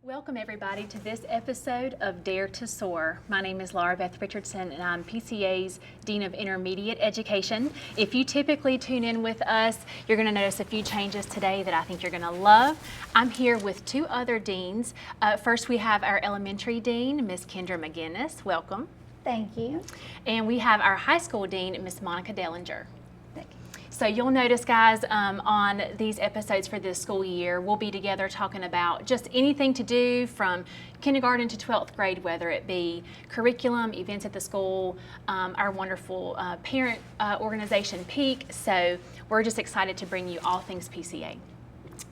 Welcome everybody to this episode of Dare to Soar. My name is Laura Beth Richardson and I'm PCA's Dean of Intermediate Education. If you typically tune in with us, you're going to notice a few changes today that I think you're going to love. I'm here with two other deans. First we have our elementary dean, Miss Kendra McGinnis. Welcome. Thank you. And we have our high school dean, Miss Monica Dellinger. So you'll notice, guys, on these episodes for this school year, we'll be together talking about just anything to do from kindergarten to 12th grade, whether it be curriculum, events at the school, our wonderful parent organization, Peak. So we're just excited to bring you all things PCA.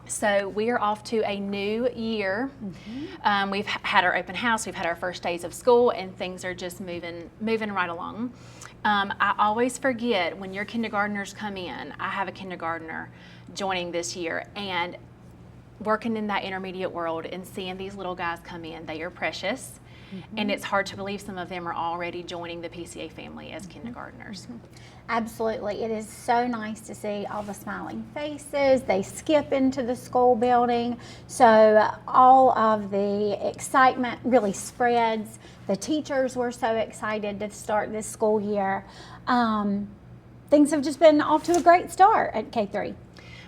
So we are off to a new year. We've had our open house, we've had our first days of school, and things are just moving right along. I always forget when your kindergartners come in. I have a kindergartner joining this year, and working in that intermediate world and seeing these little guys come in, they are precious. And it's hard to believe some of them are already joining the PCA family as kindergartners. Absolutely. It is so nice to see all the smiling faces. They skip into the school building. So all of the excitement really spreads. The teachers were so excited to start this school year. Things have just been off to a great start at K-3.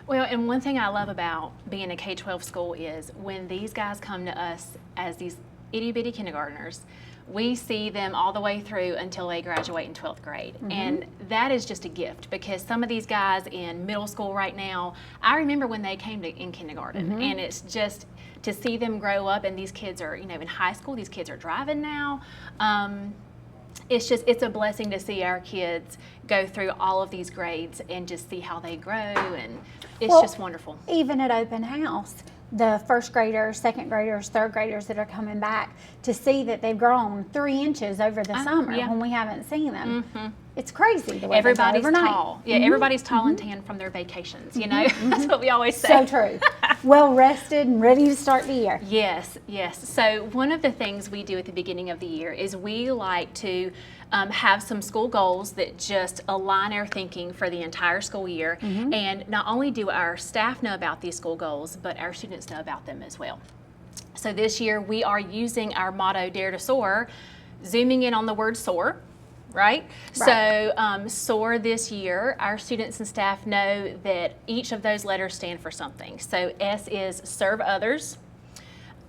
Well, and one thing I love about being a K-12 school is when these guys come to us as these itty-bitty kindergartners, we see them all the way through until they graduate in 12th grade. And that is just a gift, because some of these guys in middle school right now, I remember when they came in kindergarten, and it's just to see them grow up, and these kids are, in high school, these kids are driving now. It's a blessing to see our kids go through all of these grades and just see how they grow, and it's just wonderful. Even at open house, the first graders, second graders, third graders that are coming back, to see that they've grown 3 inches over the summer when we haven't seen them. It's crazy the way everybody's they go overnight. tall. Yeah, everybody's tall and tan from their vacations, That's what we always say. So true. Well rested and ready to start the year. Yes. So one of the things we do at the beginning of the year is we like to have some school goals that just align our thinking for the entire school year. And not only do our staff know about these school goals, but our students know about them as well. So this year we are using our motto, Dare to Soar, zooming in on the word soar. Right? So SOAR this year, our students and staff know that each of those letters stand for something. So S is serve others,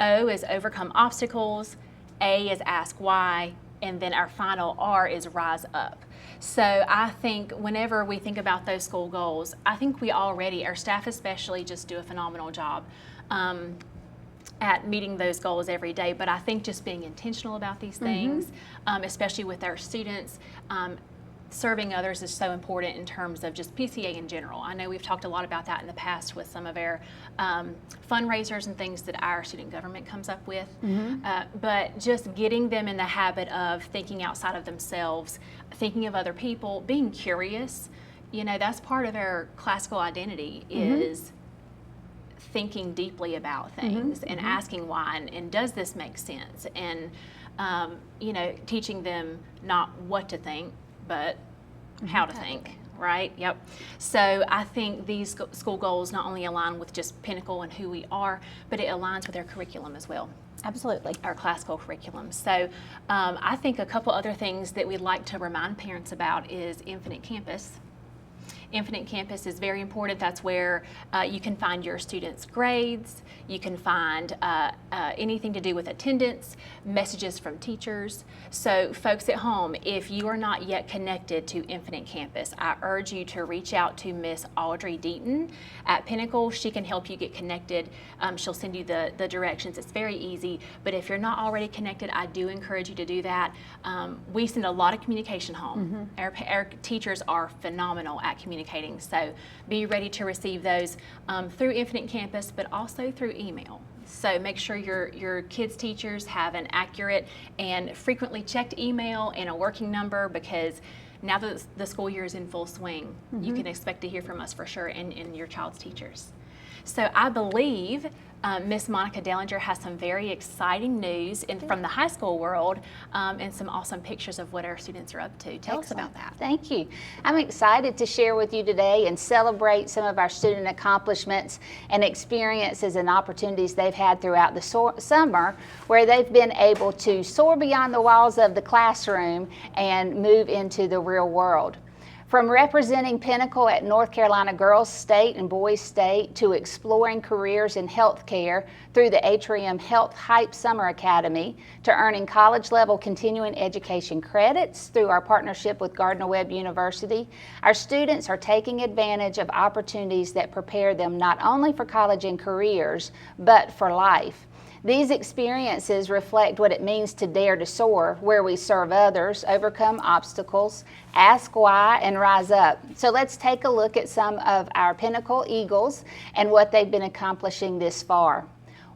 O is overcome obstacles, A is ask why, and then our final R is rise up. So I think whenever we think about those school goals, I think we already, our staff especially, just do a phenomenal job at meeting those goals every day. But I think just being intentional about these things, especially with our students, serving others is so important in terms of just PCA in general. I know we've talked a lot about that in the past with some of our fundraisers and things that our student government comes up with. But just getting them in the habit of thinking outside of themselves, thinking of other people, being curious. That's part of our classical identity is thinking deeply about things and asking why, and does this make sense, and teaching them not what to think but how to think, right? Yep. So I think these school goals not only align with just Pinnacle and who we are, but it aligns with our curriculum as well. Absolutely. Our classical curriculum. So I think a couple other things that we'd like to remind parents about is Infinite Campus. Infinite Campus is very important. That's where you can find your students' grades. You can find anything to do with attendance, messages from teachers. So folks at home, if you are not yet connected to Infinite Campus, I urge you to reach out to Miss Audrey Deaton at Pinnacle. She can help you get connected. She'll send you the directions. It's very easy. But if you're not already connected, I do encourage you to do that. We send a lot of communication home. Our teachers are phenomenal at communicating. So be ready to receive those through Infinite Campus, but also through email. So make sure your kids' teachers have an accurate and frequently checked email and a working number, because now that the school year is in full swing, you can expect to hear from us for sure, and your child's teachers. So I believe Miss Monica Dellinger has some very exciting news from the high school world and some awesome pictures of what our students are up to. Tell us about that. Thank you. I'm excited to share with you today and celebrate some of our student accomplishments and experiences and opportunities they've had throughout the summer, where they've been able to soar beyond the walls of the classroom and move into the real world. From representing Pinnacle at North Carolina Girls State and Boys State to exploring careers in healthcare through the Atrium Health Hype Summer Academy to earning college-level continuing education credits through our partnership with Gardner-Webb University, our students are taking advantage of opportunities that prepare them not only for college and careers, but for life. These experiences reflect what it means to dare to soar, where we serve others, overcome obstacles, ask why, and rise up. So let's take a look at some of our Pinnacle Eagles and what they've been accomplishing this far.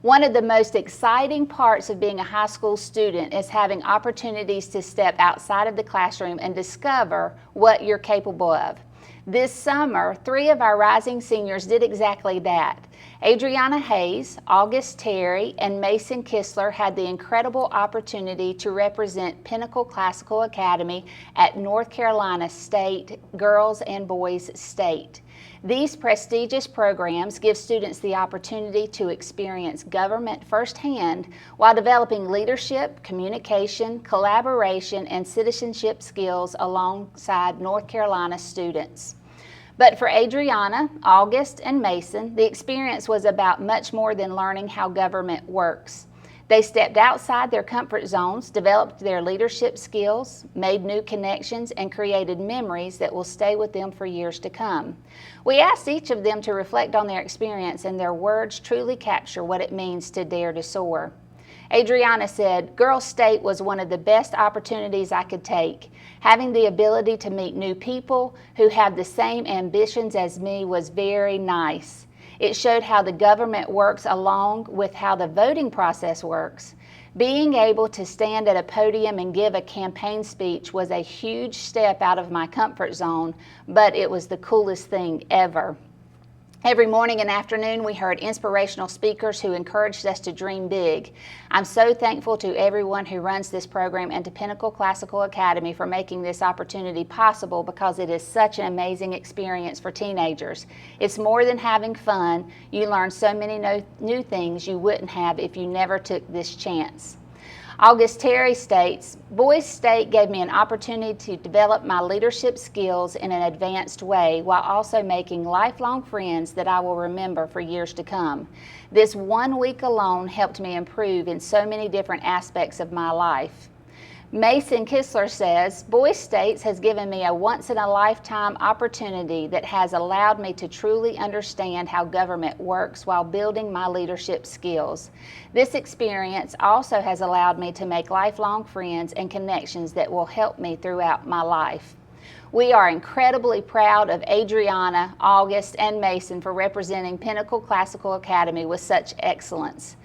One of the most exciting parts of being a high school student is having opportunities to step outside of the classroom and discover what you're capable of. This summer, 3 of our rising seniors did exactly that. Adriana Hayes, August Terry, and Mason Kistler had the incredible opportunity to represent Pinnacle Classical Academy at North Carolina State Girls and Boys State. These prestigious programs give students the opportunity to experience government firsthand while developing leadership, communication, collaboration, and citizenship skills alongside North Carolina students. But for Adriana, August, and Mason, the experience was about much more than learning how government works. They stepped outside their comfort zones, developed their leadership skills, made new connections, and created memories that will stay with them for years to come. We asked each of them to reflect on their experience, and their words truly capture what it means to dare to soar. Adriana said, "Girls State was one of the best opportunities I could take. Having the ability to meet new people who have the same ambitions as me was very nice. It showed how the government works along with how the voting process works. Being able to stand at a podium and give a campaign speech was a huge step out of my comfort zone, but it was the coolest thing ever." Every morning and afternoon, we heard inspirational speakers who encouraged us to dream big. I'm so thankful to everyone who runs this program and to Pinnacle Classical Academy for making this opportunity possible, because it is such an amazing experience for teenagers. It's more than having fun. You learn so many new things you wouldn't have if you never took this chance. August Terry states, "Boys State gave me an opportunity to develop my leadership skills in an advanced way while also making lifelong friends that I will remember for years to come. This 1 week alone helped me improve in so many different aspects of my life." Mason Kistler says, "Boys State has given me a once-in-a-lifetime opportunity that has allowed me to truly understand how government works while building my leadership skills. This experience also has allowed me to make lifelong friends and connections that will help me throughout my life." We are incredibly proud of Adriana, August, and Mason for representing Pinnacle Classical Academy with such excellence.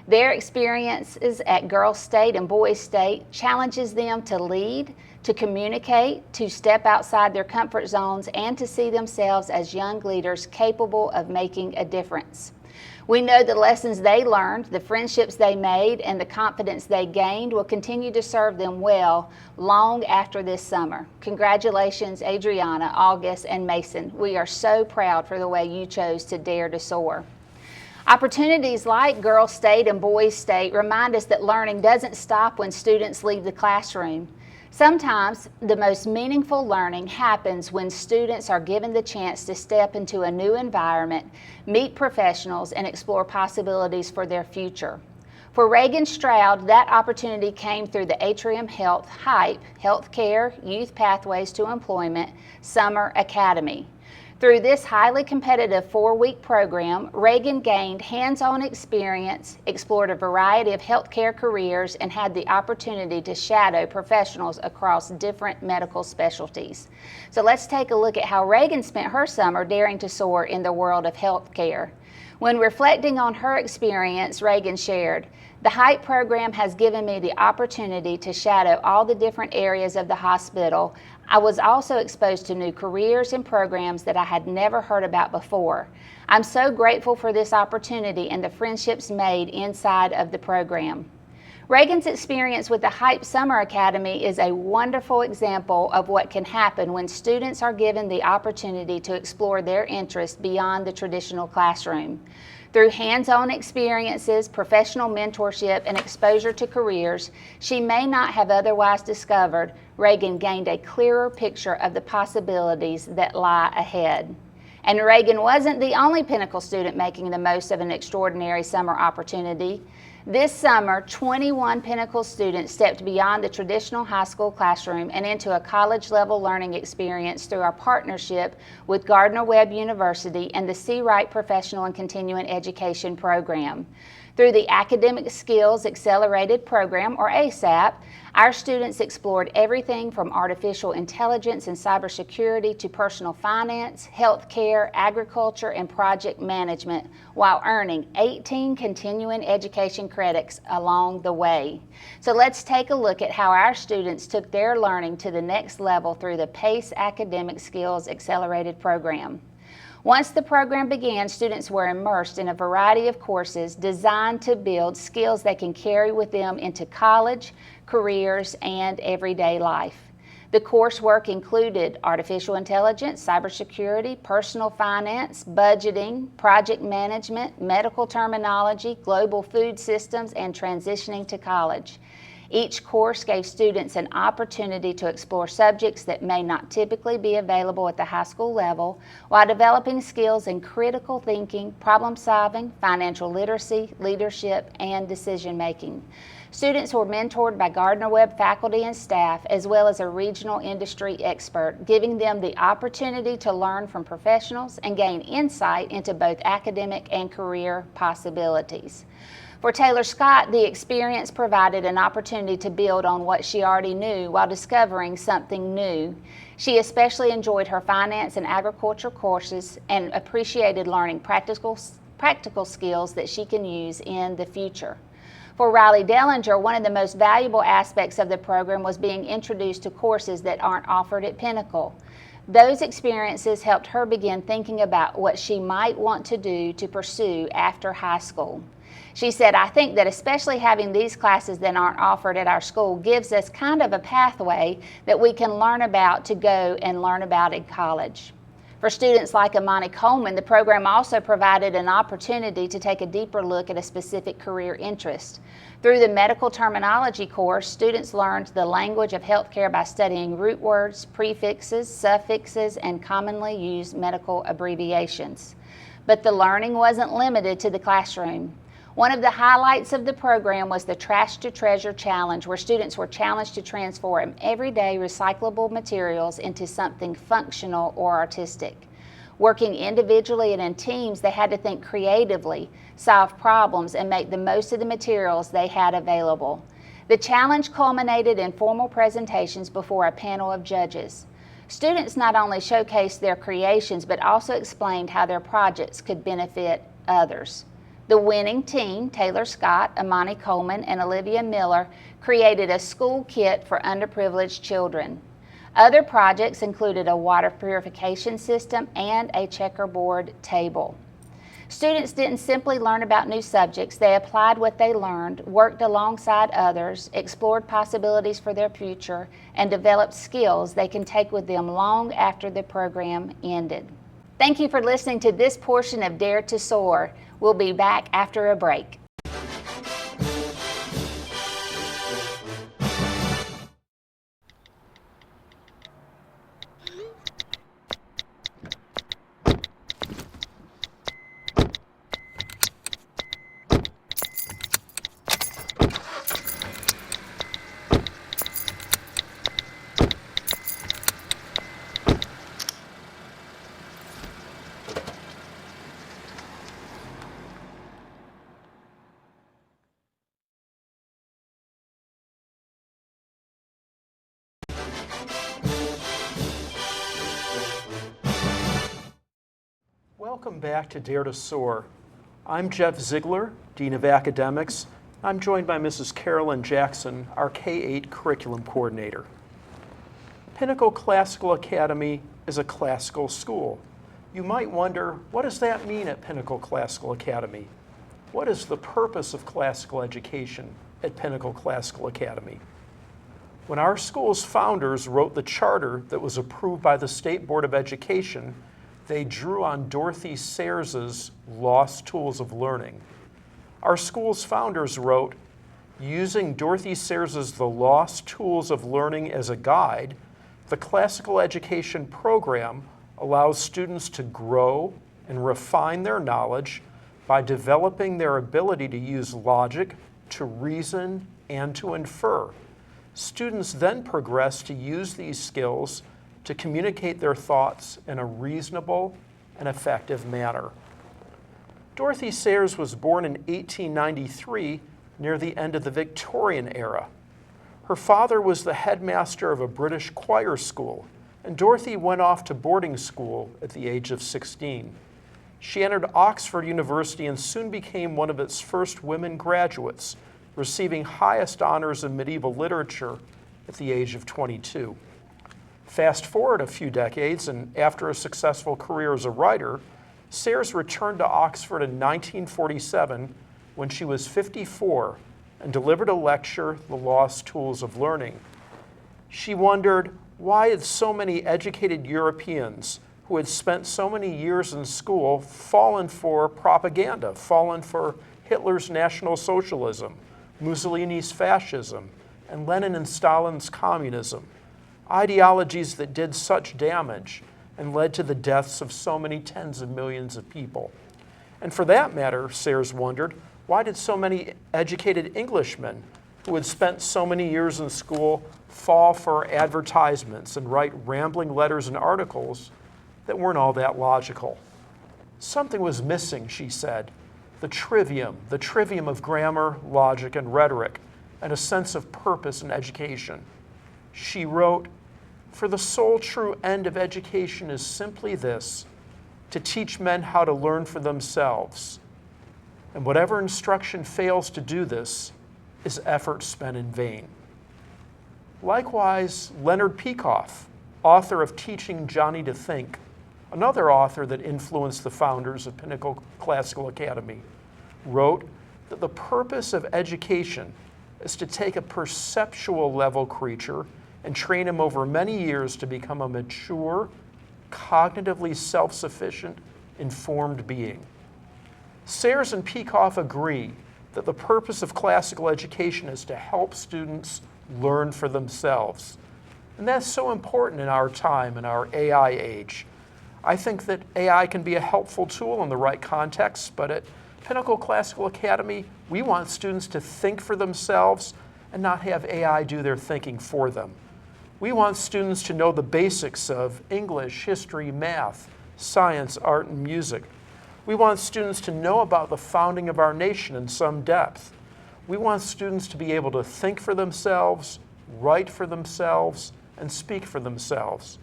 Their experiences at Girls State and Boys State challenges them to lead, to communicate, to step outside their comfort zones, and to see themselves as young leaders capable of making a difference. We know the lessons they learned, the friendships they made, and the confidence they gained will continue to serve them well long after this summer. Congratulations, Adriana, August, and Mason. We are so proud for the way you chose to dare to soar. Opportunities like Girls State and Boys State remind us that learning doesn't stop when students leave the classroom. Sometimes the most meaningful learning happens when students are given the chance to step into a new environment, meet professionals, and explore possibilities for their future. For Reagan Stroud, that opportunity came through the Atrium Health Hype, Healthcare, Youth Pathways to Employment, Summer Academy. Through this highly competitive 4-week program, Reagan gained hands-on experience, explored a variety of healthcare careers, and had the opportunity to shadow professionals across different medical specialties. So let's take a look at how Reagan spent her summer daring to soar in the world of healthcare. When reflecting on her experience, Reagan shared, "The HYPE program has given me the opportunity to shadow all the different areas of the hospital. I was also exposed to new careers and programs that I had never heard about before. I'm so grateful for this opportunity and the friendships made inside of the program." Reagan's experience with the HYPE Summer Academy is a wonderful example of what can happen when students are given the opportunity to explore their interests beyond the traditional classroom. Through hands-on experiences, professional mentorship, and exposure to careers she may not have otherwise discovered, Reagan gained a clearer picture of the possibilities that lie ahead. And Reagan wasn't the only Pinnacle student making the most of an extraordinary summer opportunity. This summer, 21 Pinnacle students stepped beyond the traditional high school classroom and into a college-level learning experience through our partnership with Gardner-Webb University and the C. Wright Professional and Continuing Education Program. Through the Academic Skills Accelerated Program, or ASAP, our students explored everything from artificial intelligence and cybersecurity to personal finance, healthcare, agriculture, and project management, while earning 18 continuing education credits along the way. So let's take a look at how our students took their learning to the next level through the PACE Academic Skills Accelerated Program. Once the program began, students were immersed in a variety of courses designed to build skills they can carry with them into college, careers, and everyday life. The coursework included artificial intelligence, cybersecurity, personal finance, budgeting, project management, medical terminology, global food systems, and transitioning to college. Each course gave students an opportunity to explore subjects that may not typically be available at the high school level, while developing skills in critical thinking, problem solving, financial literacy, leadership, and decision making. Students were mentored by Gardner-Webb faculty and staff, as well as a regional industry expert, giving them the opportunity to learn from professionals and gain insight into both academic and career possibilities. For Taylor Scott, the experience provided an opportunity to build on what she already knew while discovering something new. She especially enjoyed her finance and agriculture courses and appreciated learning practical skills that she can use in the future. For Riley Dellinger, one of the most valuable aspects of the program was being introduced to courses that aren't offered at Pinnacle. Those experiences helped her begin thinking about what she might want to do to pursue after high school. She said, "I think that especially having these classes that aren't offered at our school gives us kind of a pathway that we can learn about to go and learn about in college." For students like Imani Coleman, the program also provided an opportunity to take a deeper look at a specific career interest. Through the medical terminology course, students learned the language of healthcare by studying root words, prefixes, suffixes, and commonly used medical abbreviations. But the learning wasn't limited to the classroom. One of the highlights of the program was the Trash to Treasure Challenge, where students were challenged to transform everyday recyclable materials into something functional or artistic. Working individually and in teams, they had to think creatively, solve problems, and make the most of the materials they had available. The challenge culminated in formal presentations before a panel of judges. Students not only showcased their creations, but also explained how their projects could benefit others. The winning team, Taylor Scott, Imani Coleman, and Olivia Miller, created a school kit for underprivileged children. Other projects included a water purification system and a checkerboard table. Students didn't simply learn about new subjects, they applied what they learned, worked alongside others, explored possibilities for their future, and developed skills they can take with them long after the program ended. Thank you for listening to this portion of Dare to Soar. We'll be back after a break. Welcome back to Dare to Soar. I'm Jeff Ziegler, Dean of Academics. I'm joined by Mrs. Carolyn Jackson, our K-8 Curriculum Coordinator. Pinnacle Classical Academy is a classical school. You might wonder, what does that mean at Pinnacle Classical Academy? What is the purpose of classical education at Pinnacle Classical Academy? When our school's founders wrote the charter that was approved by the State Board of Education, they drew on Dorothy Sayers' Lost Tools of Learning. Our school's founders wrote, using Dorothy Sayers' The Lost Tools of Learning as a guide, the classical education program allows students to grow and refine their knowledge by developing their ability to use logic, to reason, and to infer. Students then progress to use these skills to communicate their thoughts in a reasonable and effective manner. Dorothy Sayers was born in 1893 near the end of the Victorian era. Her father was the headmaster of a British choir school, and Dorothy went off to boarding school at the age of 16. She entered Oxford University and soon became one of its first women graduates, receiving highest honors in medieval literature at the age of 22. Fast forward a few decades, and after a successful career as a writer, Sayers returned to Oxford in 1947 when she was 54 and delivered a lecture, The Lost Tools of Learning. She wondered, why had so many educated Europeans who had spent so many years in school fallen for propaganda, fallen for Hitler's National Socialism, Mussolini's fascism, and Lenin and Stalin's communism, ideologies that did such damage and led to the deaths of so many tens of millions of people. And for that matter, Sayers wondered, why did so many educated Englishmen who had spent so many years in school fall for advertisements and write rambling letters and articles that weren't all that logical? Something was missing, she said. The trivium of grammar, logic, and rhetoric, and a sense of purpose in education. She wrote, for the sole true end of education is simply this, to teach men how to learn for themselves. And whatever instruction fails to do this is effort spent in vain. Likewise, Leonard Peikoff, author of Teaching Johnny to Think, another author that influenced the founders of Pinnacle Classical Academy, wrote that the purpose of education is to take a perceptual level creature and train him over many years to become a mature, cognitively self-sufficient, informed being. Sayers and Peikoff agree that the purpose of classical education is to help students learn for themselves. And that's so important in our time, in our AI age. I think that AI can be a helpful tool in the right context, but at Pinnacle Classical Academy, we want students to think for themselves and not have AI do their thinking for them. We want students to know the basics of English, history, math, science, art, and music. We want students to know about the founding of our nation in some depth. We want students to be able to think for themselves, write for themselves, and speak for themselves.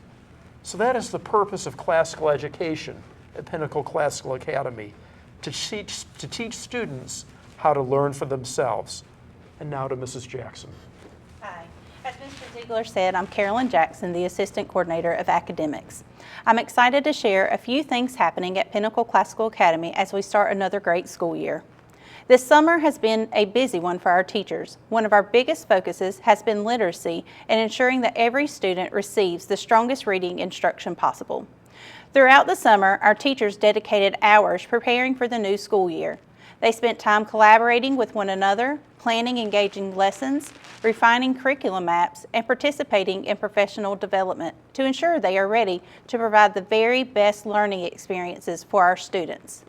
So that is the purpose of classical education at Pinnacle Classical Academy, to teach students how to learn for themselves. And now to Mrs. Jackson. Hi. As Mr. Ziegler said, I'm Carolyn Jackson, the Assistant Coordinator of Academics. I'm excited to share a few things happening at Pinnacle Classical Academy as we start another great school year. This summer has been a busy one for our teachers. One of our biggest focuses has been literacy and ensuring that every student receives the strongest reading instruction possible. Throughout the summer, our teachers dedicated hours preparing for the new school year. They spent time collaborating with one another, planning engaging lessons, refining curriculum maps, and participating in professional development to ensure they are ready to provide the very best learning experiences for our students.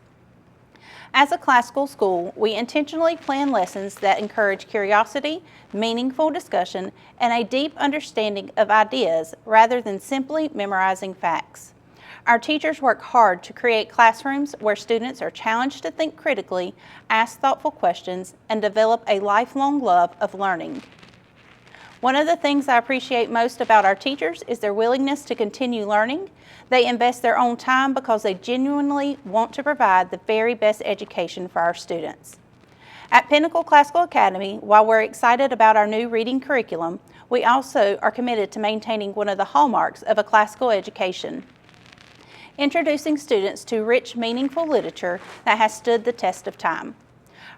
As a classical school, we intentionally plan lessons that encourage curiosity, meaningful discussion, and a deep understanding of ideas rather than simply memorizing facts. Our teachers work hard to create classrooms where students are challenged to think critically, ask thoughtful questions, and develop a lifelong love of learning. One of the things I appreciate most about our teachers is their willingness to continue learning. They invest their own time because they genuinely want to provide the very best education for our students. At Pinnacle Classical Academy, while we're excited about our new reading curriculum, we also are committed to maintaining one of the hallmarks of a classical education: introducing students to rich, meaningful literature that has stood the test of time.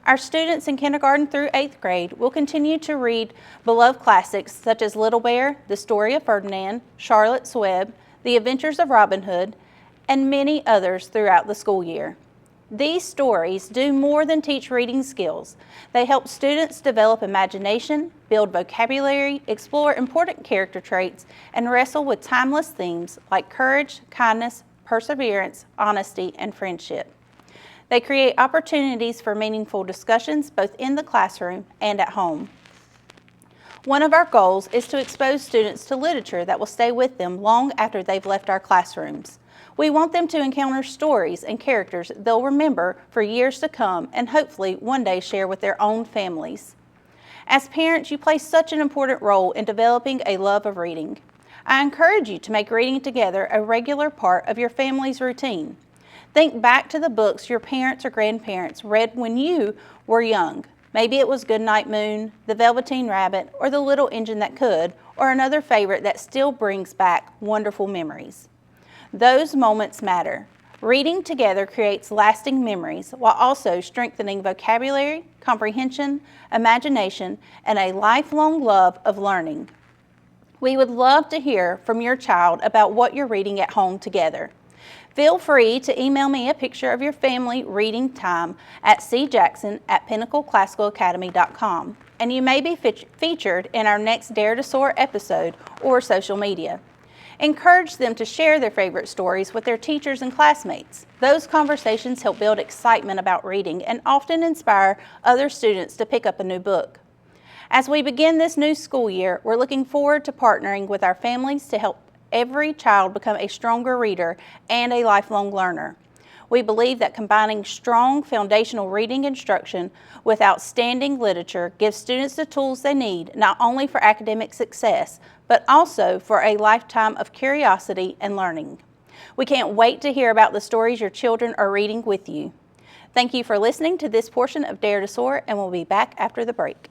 Our students in kindergarten through 8th grade will continue to read beloved classics such as Little Bear, The Story of Ferdinand, Charlotte's Web, The Adventures of Robin Hood, and many others throughout the school year. These stories do more than teach reading skills. They help students develop imagination, build vocabulary, explore important character traits, and wrestle with timeless themes like courage, kindness, perseverance, honesty, and friendship. They create opportunities for meaningful discussions both in the classroom and at home. One of our goals is to expose students to literature that will stay with them long after they've left our classrooms. We want them to encounter stories and characters they'll remember for years to come and hopefully one day share with their own families. As parents, you play such an important role in developing a love of reading. I encourage you to make reading together a regular part of your family's routine. Think back to the books your parents or grandparents read when you were young. Maybe it was Goodnight Moon, The Velveteen Rabbit, or The Little Engine That Could, or another favorite that still brings back wonderful memories. Those moments matter. Reading together creates lasting memories while also strengthening vocabulary, comprehension, imagination, and a lifelong love of learning. We would love to hear from your child about what you're reading at home together. Feel free to email me a picture of your family reading time at cjackson@pinnacleclassicalacademy.com, and you may be featured in our next Dare to Soar episode or social media. Encourage them to share their favorite stories with their teachers and classmates. Those conversations help build excitement about reading and often inspire other students to pick up a new book. As we begin this new school year, we're looking forward to partnering with our families to help every child become a stronger reader and a lifelong learner. We believe that combining strong foundational reading instruction with outstanding literature gives students the tools they need not only for academic success, but also for a lifetime of curiosity and learning. We can't wait to hear about the stories your children are reading with you. Thank you for listening to this portion of Dare to Soar, and we'll be back after the break.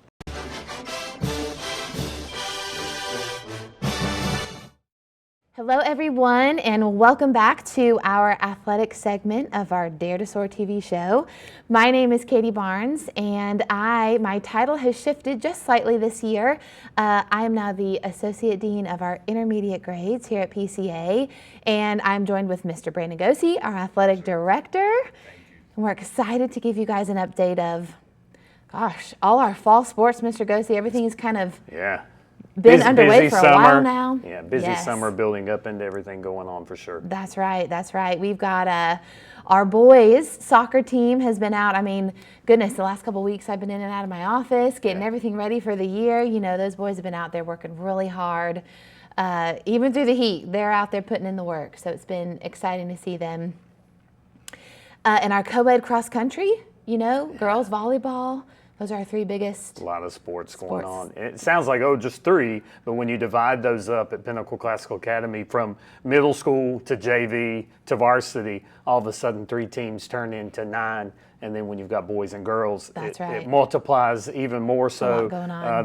Hello everyone, and welcome back to our athletic segment of our Dare to Soar TV show. My name is Katie Barnes, and my title has shifted just slightly this year. I am now the Associate Dean of our intermediate grades here at PCA, and I'm joined with Mr. Brandon Gosey, our Athletic Director. And we're excited to give you guys an update of, all our fall sports, Mr. Gosey. Everything's kind of been underway for a while now. Yeah, busy summer building up into everything going on for sure. That's right, that's right. We've got our boys soccer team has been out. I mean, goodness, the last couple of weeks I've been in and out of my office getting everything ready for the year. You know, those boys have been out there working really hard. Even through the heat, they're out there putting in the work. So it's been exciting to see them. And our co-ed cross country, you know, girls volleyball. Those are our three biggest. A lot of sports going on. It sounds like, just three, but when you divide those up at Pinnacle Classical Academy from middle school to JV to varsity, all of a sudden 3 teams turn into 9. And then when you've got boys and girls, it multiplies even more so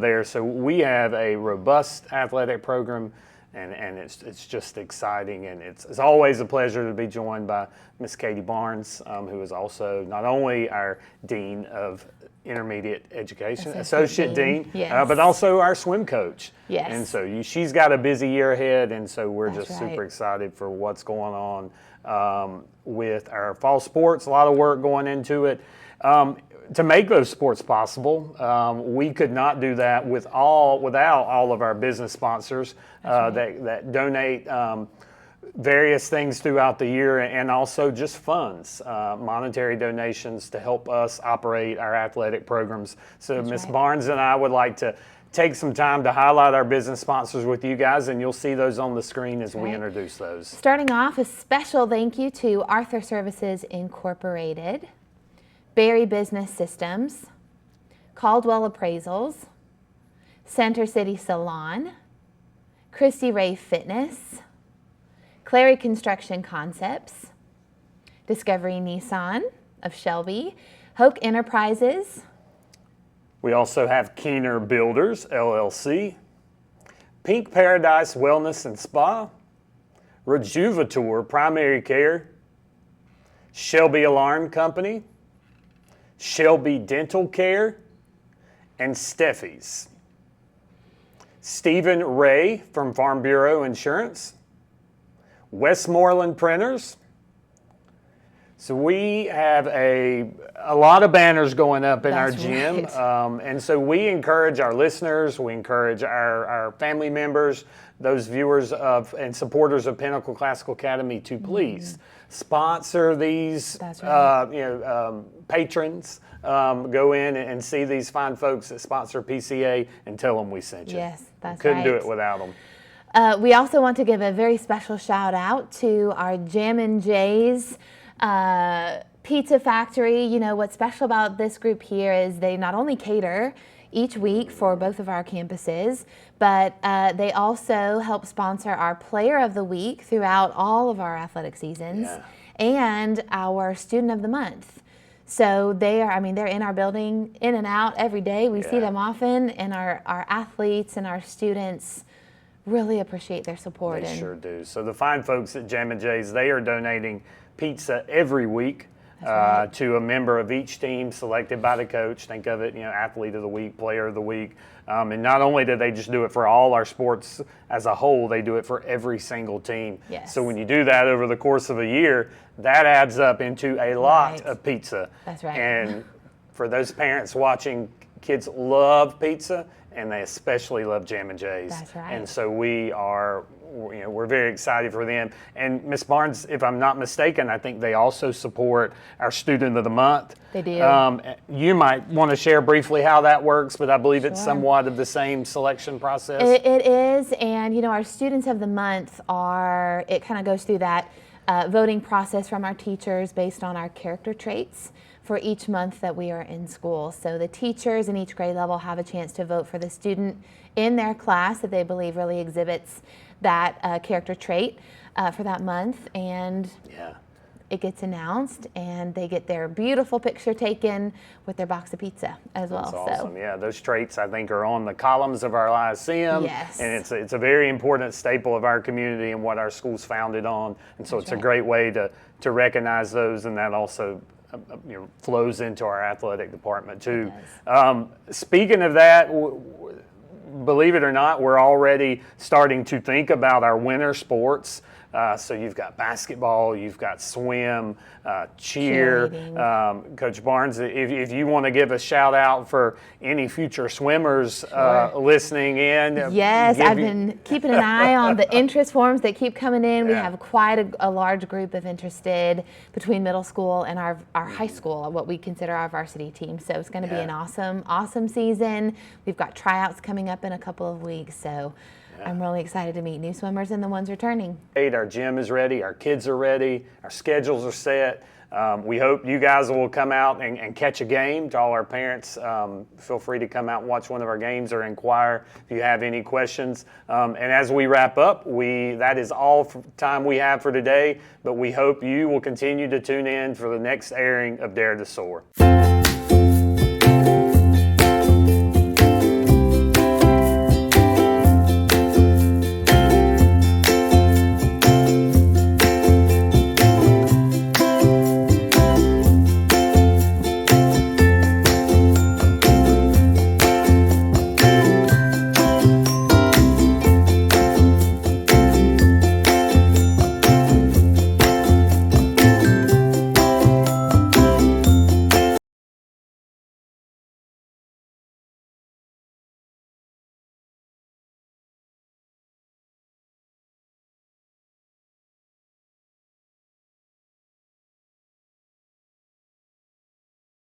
there. So we have a robust athletic program, and it's just exciting. And it's always a pleasure to be joined by Miss Katie Barnes, who is also not only our Dean of Intermediate Education, Associate Dean, but also our swim coach. Yes. And so she's got a busy year ahead, and so we're super excited for what's going on with our fall sports. A lot of work going into it. To make those sports possible, we could not do that without all of our business sponsors that donate various things throughout the year, and also just funds, monetary donations to help us operate our athletic programs. So Ms. Barnes and I would like to take some time to highlight our business sponsors with you guys, and you'll see those on the screen as we introduce those. Starting off, a special thank you to Arthur Services Incorporated, Berry Business Systems, Caldwell Appraisals, Center City Salon, Christy Ray Fitness, Clary Construction Concepts, Discovery Nissan of Shelby, Hoke Enterprises. We also have Keener Builders, LLC, Pink Paradise Wellness and Spa, Rejuvator Primary Care, Shelby Alarm Company, Shelby Dental Care, and Steffi's. Stephen Ray from Farm Bureau Insurance, Westmoreland Printers. So we have a lot of banners going up in our That's gym. right. And so we encourage our listeners, we encourage our family members, those viewers of and supporters of Pinnacle Classical Academy to please sponsor these That's right. patrons. Go in and see these fine folks that sponsor PCA and tell them we sent you. Yes, that's Couldn't do right. it without them. We also want to give a very special shout out to our Jammin' Jay's Pizza Factory. You know, what's special about this group here is they not only cater each week for both of our campuses, but they also help sponsor our Player of the Week throughout all of our athletic seasons and our Student of the Month. So they're in our building in and out every day. We see them often, and our athletes and our students really appreciate their support. They sure do. So the fine folks at Jammin' Jay's, they are donating pizza every week to a member of each team selected by the coach. Think of it, athlete of the week, player of the week. And not only do they just do it for all our sports as a whole, they do it for every single team. Yes. So when you do that over the course of a year, that adds up into a lot of pizza. That's right. And for those parents watching, kids love pizza, and they especially love Jammin' Jay's. That's right. And so we're very excited for them. And Ms. Barnes, if I'm not mistaken, I think they also support our Student of the Month. They do. You might want to share briefly how that works, but I believe it's somewhat of the same selection process. It is, and our Students of the Month it kind of goes through that voting process from our teachers based on our character traits for each month that we are in school. So the teachers in each grade level have a chance to vote for the student in their class that they believe really exhibits that character trait for that month, and it gets announced, and they get their beautiful picture taken with their box of pizza as well. That's awesome. Yeah, those traits I think are on the columns of our Lyceum. Yes. And it's a very important staple of our community and what our school's founded on. And so it's a great way to recognize those, and that also flows into our athletic department too. Speaking of that, believe it or not, we're already starting to think about our winter sports. So you've got basketball, you've got swim, cheer. Coach Barnes, if you want to give a shout out for any future swimmers listening in. Yes, I've been keeping an eye on the interest forms that keep coming in. We have quite a large group of interested between middle school and our high school, what we consider our varsity team. So it's going to be an awesome season. We've got tryouts coming up in a couple of weeks. So I'm really excited to meet new swimmers and the ones returning. Our gym is ready, our kids are ready, our schedules are set. We hope you guys will come out and catch a game. To all our parents, feel free to come out and watch one of our games or inquire if you have any questions. And as we wrap up, that is all time we have for today, but we hope you will continue to tune in for the next airing of Dare to Soar.